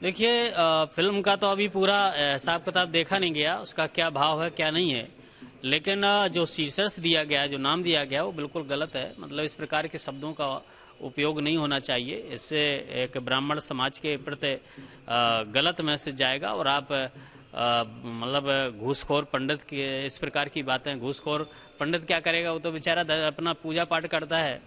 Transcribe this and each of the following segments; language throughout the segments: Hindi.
देखिए, फिल्म का तो अभी पूरा हिसाब किताब देखा नहीं गया, उसका क्या भाव है क्या नहीं है। लेकिन जो शीर्षक दिया गया है, जो नाम दिया गया है, वो बिल्कुल गलत है। मतलब इस प्रकार के शब्दों का उपयोग नहीं होना चाहिए। इससे एक ब्राह्मण समाज के प्रति गलत मैसेज जाएगा। और आप मतलब घूसखोर पंडित की इस प्रकार की बातें, घूसखोर पंडित क्या करेगा? वो तो बेचारा अपना पूजा पाठ करता है,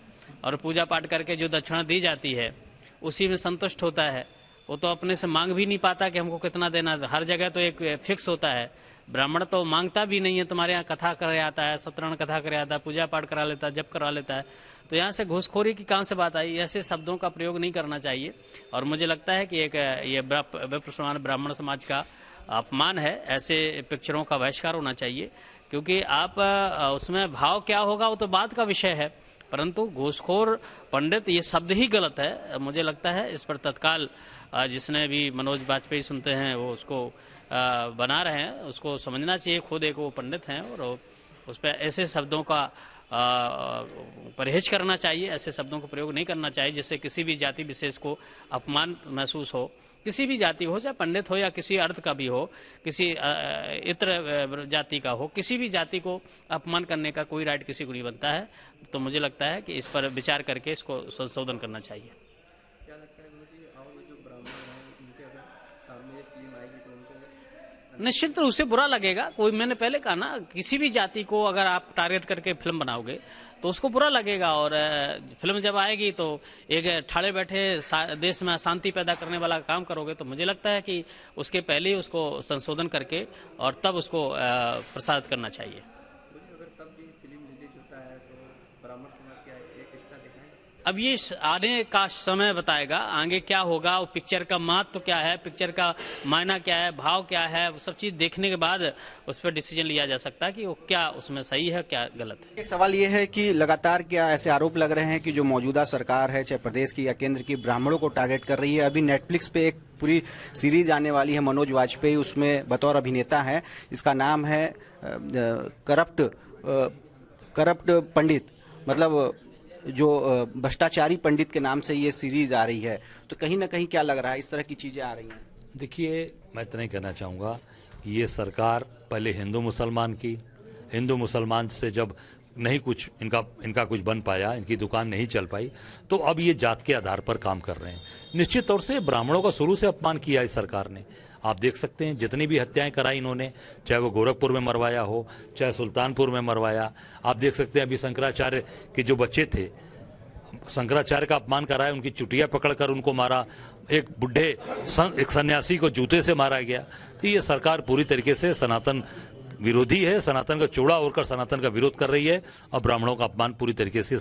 और पूजा पाठ करके जो दक्षिणा दी जाती है उसी में संतुष्ट होता है। वो तो अपने से मांग भी नहीं पाता कि हमको कितना देना। हर जगह तो एक फिक्स होता है। ब्राह्मण तो मांगता भी नहीं है। तुम्हारे यहाँ कथा कर आता है, सत्यनारायण कथा कर आता है, पूजा पाठ करा लेता है, जप करा लेता है। तो यहाँ से घूसखोरी की कहाँ से बात आई? ऐसे शब्दों का प्रयोग नहीं करना चाहिए। और मुझे लगता है कि एक ये विप्रसमान ब्राह्मण समाज का अपमान है। ऐसे पिक्चरों का बहिष्कार होना चाहिए, क्योंकि आप उसमें भाव क्या होगा वो तो बात का विषय है, परंतु घूसखोर पंडित ये शब्द ही गलत है। मुझे लगता है इस पर तत्काल जिसने भी मनोज वाजपेयी सुनते हैं वो उसको बना रहे हैं, उसको समझना चाहिए। खुद एक वो पंडित हैं और उस पर ऐसे शब्दों का परहेज करना चाहिए। ऐसे शब्दों का प्रयोग नहीं करना चाहिए जिससे किसी भी जाति विशेष को अपमान महसूस हो। किसी भी जाति हो, चाहे पंडित हो या किसी अर्थ का भी हो, किसी इतर जाति का हो, किसी भी जाति को अपमान करने का कोई राइट किसी को नहीं बनता है। तो मुझे लगता है कि इस पर विचार करके इसको संशोधन करना चाहिए। क्या लगता है गुरुजी, और जो ब्राह्मण हैं उनके अगर सामने ये फिल्म आएगी तो उनको निश्चित रूप से बुरा लगेगा। कोई, मैंने पहले कहा ना, किसी भी जाति को अगर आप टारगेट करके फिल्म बनाओगे तो उसको बुरा लगेगा। और फिल्म जब आएगी तो एक ठाड़े बैठे देश में अशांति पैदा करने वाला काम करोगे, तो मुझे लगता है कि उसके पहले ही उसको संशोधन करके और तब उसको प्रसारित करना चाहिए। गुरुजी, अगर तब भी फिल्म रिलीज होता है तो ब्राह्मण समाज क्या एक एकता दिखाएंगे? अब ये आने का समय बताएगा आगे क्या होगा। वो पिक्चर का महत्व क्या है, पिक्चर का मायना क्या है, भाव क्या है, वो सब चीज़ देखने के बाद उस पर डिसीजन लिया जा सकता है कि वो क्या उसमें सही है क्या गलत है। एक सवाल ये है कि लगातार क्या ऐसे आरोप लग रहे हैं कि जो मौजूदा सरकार है, चाहे प्रदेश की या केंद्र की, ब्राह्मणों को टारगेट कर रही है। अभी नेटफ्लिक्स पे एक पूरी सीरीज आने वाली है, मनोज वाजपेयी उसमें बतौर अभिनेता है। इसका नाम है करप्ट पंडित, मतलब जो भ्रष्टाचारी पंडित के नाम से ये सीरीज आ रही है। तो कहीं ना कहीं क्या लग रहा है, इस तरह की चीजें आ रही हैं? देखिए, मैं इतना ही कहना चाहूँगा कि ये सरकार पहले हिंदू मुसलमान से जब नहीं कुछ इनका कुछ बन पाया, इनकी दुकान नहीं चल पाई, तो अब ये जात के आधार पर काम कर रहे हैं। निश्चित तौर से ब्राह्मणों का शुरू से अपमान किया इस सरकार ने। आप देख सकते हैं जितनी भी हत्याएं कराई इन्होंने, चाहे वो गोरखपुर में मरवाया हो, चाहे सुल्तानपुर में मरवाया। आप देख सकते हैं अभी शंकराचार्य के जो बच्चे थे, शंकराचार्य का अपमान कराया, उनकी चुटिया पकड़कर उनको मारा। एक बुढ़े एक सन्यासी को जूते से मारा गया। तो ये सरकार पूरी तरीके से सनातन विरोधी है, सनातन का चूड़ा ओढ़कर सनातन का विरोध कर रही है और ब्राह्मणों का अपमान पूरी तरीके से